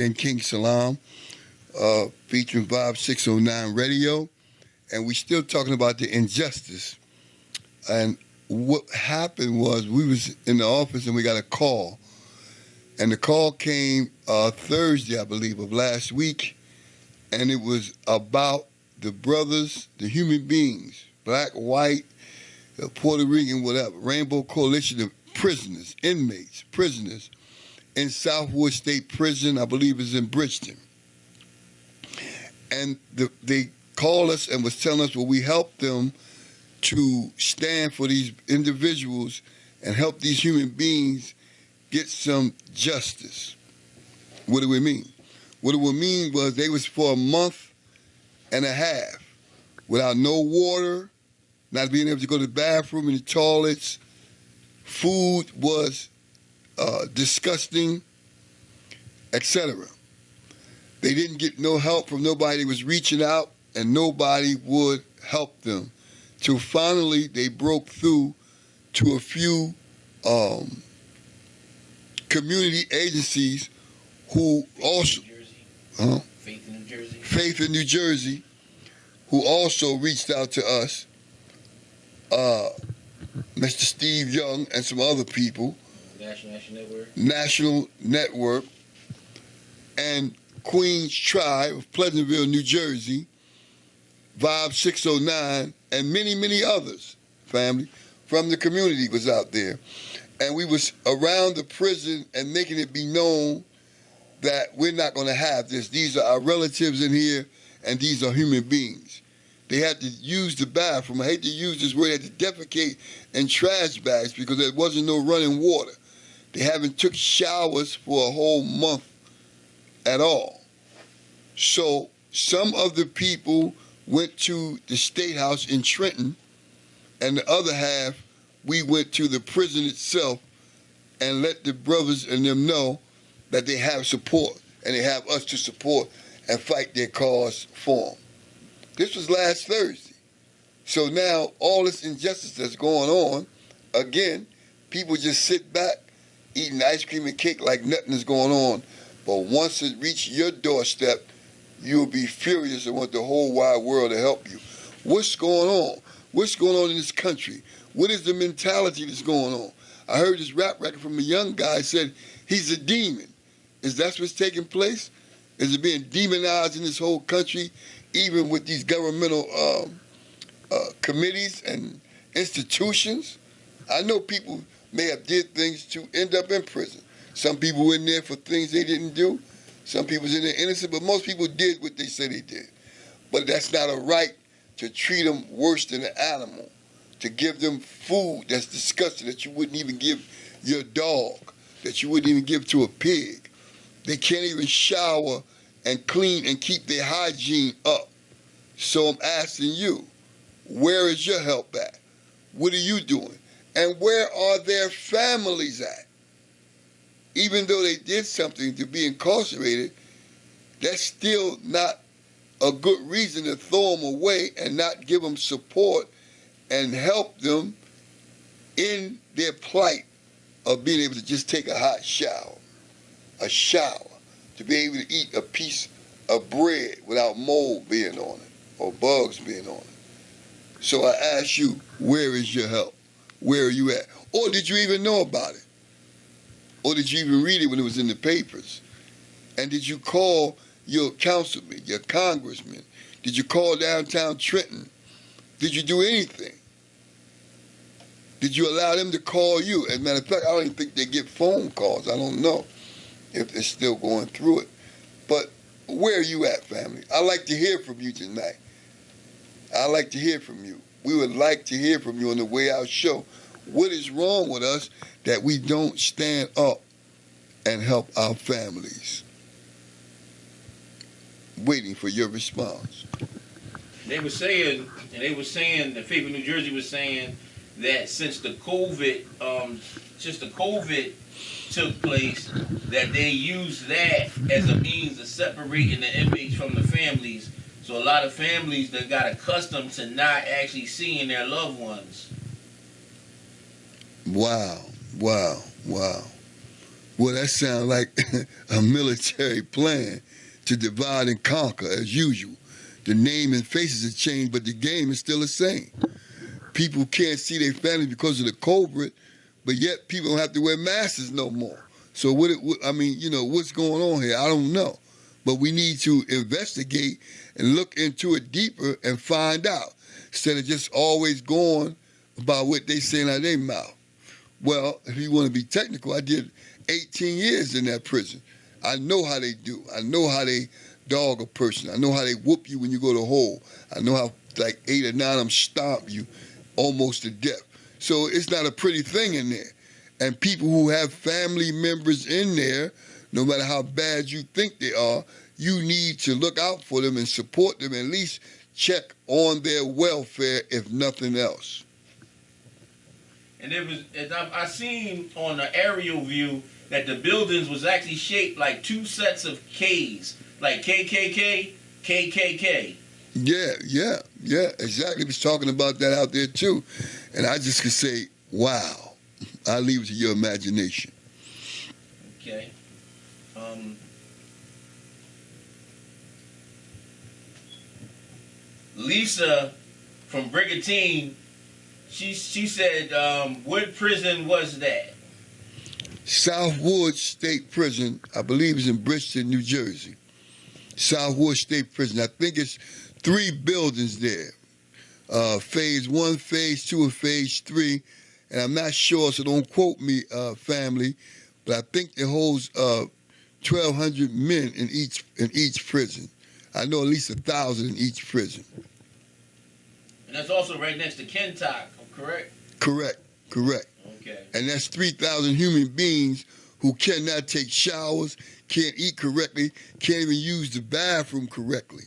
and King Salaam, featuring Vibe 609 Radio, and we still talking about the injustice. And what happened was we was in the office and we got a call, and the call came Thursday, I believe, of last week, and it was about the brothers, the human beings, black, white, Puerto Rican, whatever, Rainbow Coalition of prisoners, inmates, prisoners in Southwood State Prison, I believe is in Bridgeton. And they called us and was telling us, well, we helped them to stand for these individuals and help these human beings get some justice. What do we mean? What it would mean was they was for a month and a half without no water, not being able to go to the bathroom and the toilets. Food was disgusting, etc. They didn't get no help from nobody. They was reaching out and nobody would help them. Till finally they broke through to a few community agencies who also, Faith in New Jersey. Faith in New Jersey, who also reached out to us, Mr. Steve Young and some other people, National Network, and Queens Tribe of Pleasantville, New Jersey, Vibe 609, and many, many others, family, from the community was out there. And we was around the prison and making it be known that we're not going to have this. These are our relatives in here, and these are human beings. They had to use the bathroom. I hate to use this word. They had to defecate in trash bags because there wasn't no running water. They haven't took showers for a whole month at all. So some of the people went to the State House in Trenton, and the other half, we went to the prison itself and let the brothers and them know that they have support, and they have us to support and fight their cause for them. This was last Thursday. So now all this injustice that's going on, again, people just sit back eating ice cream and cake like nothing is going on. But once it reaches your doorstep, you'll be furious and want the whole wide world to help you. What's going on? What's going on in this country? What is the mentality that's going on? I heard this rap record from a young guy said he's a demon. Is that what's taking place? Is it being demonized in this whole country, even with these governmental committees and institutions? I know people may have did things to end up in prison. Some people were in there for things they didn't do. Some people was in there innocent, but most people did what they said they did. But that's not a right to treat them worse than an animal, to give them food that's disgusting that you wouldn't even give your dog, that you wouldn't even give to a pig. They can't even shower and clean and keep their hygiene up. So I'm asking you, where is your help at? What are you doing? And where are their families at? Even though they did something to be incarcerated, that's still not a good reason to throw them away and not give them support and help them in their plight of being able to just take a hot shower, to be able to eat a piece of bread without mold being on it or bugs being on it. So I ask you, where is your help? Where are you at? Or did you even know about it? Or did you even read it when it was in the papers? And did you call your councilman, your congressman? Did you call downtown Trenton? Did you do anything? Did you allow them to call you? As a matter of fact, I don't even think they get phone calls. I don't know if they're still going through it. But where are you at, family? I'd like to hear from you tonight. I'd like to hear from you. We would like to hear from you on the Way Out show. What is wrong with us that we don't stand up and help our families? Waiting for your response. They were saying, the Faith in New Jersey was saying that since the COVID took place, that they used that as a means of separating the inmates from the families. So a lot of families that got accustomed to not actually seeing their loved ones. Wow. Well, that sounds like a military plan to divide and conquer, as usual. The name and faces have changed, but the game is still the same. People can't see their family because of the COVID, but yet people don't have to wear masks no more. So what's going on here? I don't know. But we need to investigate and look into it deeper and find out, instead of just always going about what they saying out of their mouth. Well, if you want to be technical, I did 18 years in that prison. I know how they do. I know how they dog a person. I know how they whoop you when you go to hole. I know how like 8 or 9 of them stomp you almost to death. So it's not a pretty thing in there. And people who have family members in there, no matter how bad you think they are, you need to look out for them and support them, at least check on their welfare, if nothing else. And I seen on the aerial view that the buildings was actually shaped like 2 sets of K's, like KKK, KKK. Yeah, exactly. Was talking about that out there too. And I just could say, wow. I'll leave it to your imagination. Okay. Lisa from Brigantine, she said, what prison was that? Southwood State Prison, I believe is in Bridgeton, New Jersey. Southwood State Prison. I think it's 3 buildings there. Phase 1, Phase 2, and Phase 3. And I'm not sure, so don't quote me, family, but I think it holds 1,200 men in each prison. I know at least 1,000 in each prison. And that's also right next to Kentuck, correct? Correct. Okay. And that's 3,000 human beings who cannot take showers, can't eat correctly, can't even use the bathroom correctly.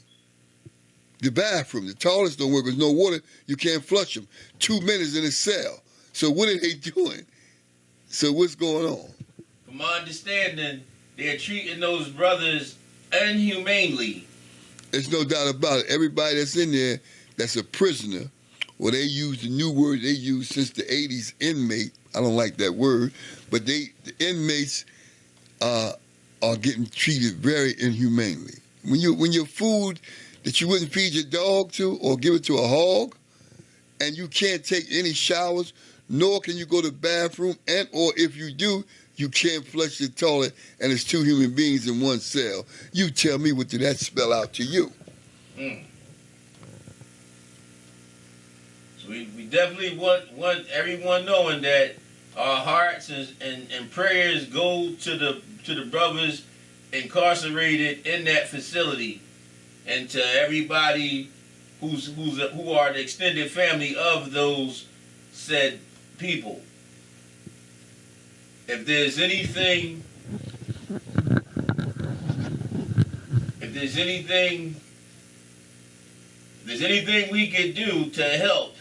The bathroom, the toilets don't work. There's no water. You can't flush them. 2 minutes in a cell. So what are they doing? So what's going on? From my understanding, they're treating those brothers inhumanely. There's no doubt about it. Everybody that's in there that's a prisoner, or they use the new word they use since the 80s, inmate. I don't like that word. But the inmates are getting treated very inhumanely. When your food that you wouldn't feed your dog to or give it to a hog, and you can't take any showers, nor can you go to the bathroom, and or if you do, you can't flush the toilet, and it's 2 human beings in 1 cell. You tell me, what did that spell out to you? So we definitely want everyone knowing that our hearts and prayers go to the brothers incarcerated in that facility, and to everybody who are the extended family of those said people. If there's anything we could do to help,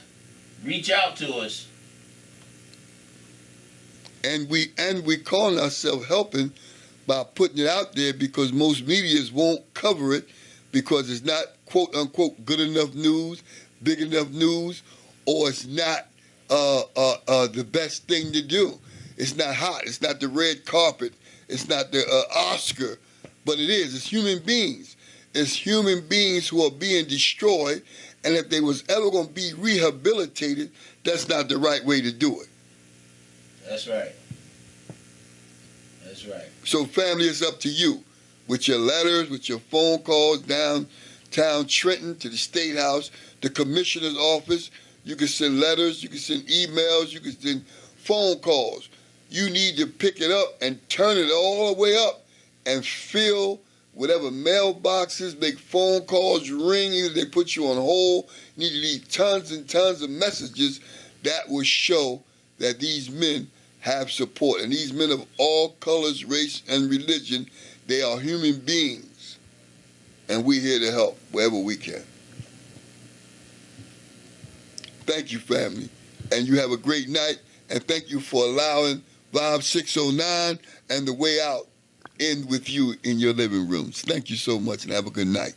reach out to us. And we calling ourselves helping by putting it out there, because most medias won't cover it because it's not quote unquote good enough news, big enough news, or it's not the best thing to do. It's not hot. It's not the red carpet. It's not the Oscar, but it is. It's human beings. It's human beings who are being destroyed, and if they was ever going to be rehabilitated, that's not the right way to do it. That's right. So family, it's up to you. With your letters, with your phone calls downtown Trenton to the State House, the Commissioner's Office, you can send letters, you can send emails, you can send phone calls. You need to pick it up and turn it all the way up and fill whatever mailboxes, make phone calls ring, either they put you on hold. You need to leave tons and tons of messages that will show that these men have support. And these men of all colors, race, and religion, they are human beings. And we're here to help wherever we can. Thank you, family. And you have a great night. And thank you for allowing Vibe 609 and The Way Out in with you in your living rooms. Thank you so much, and have a good night.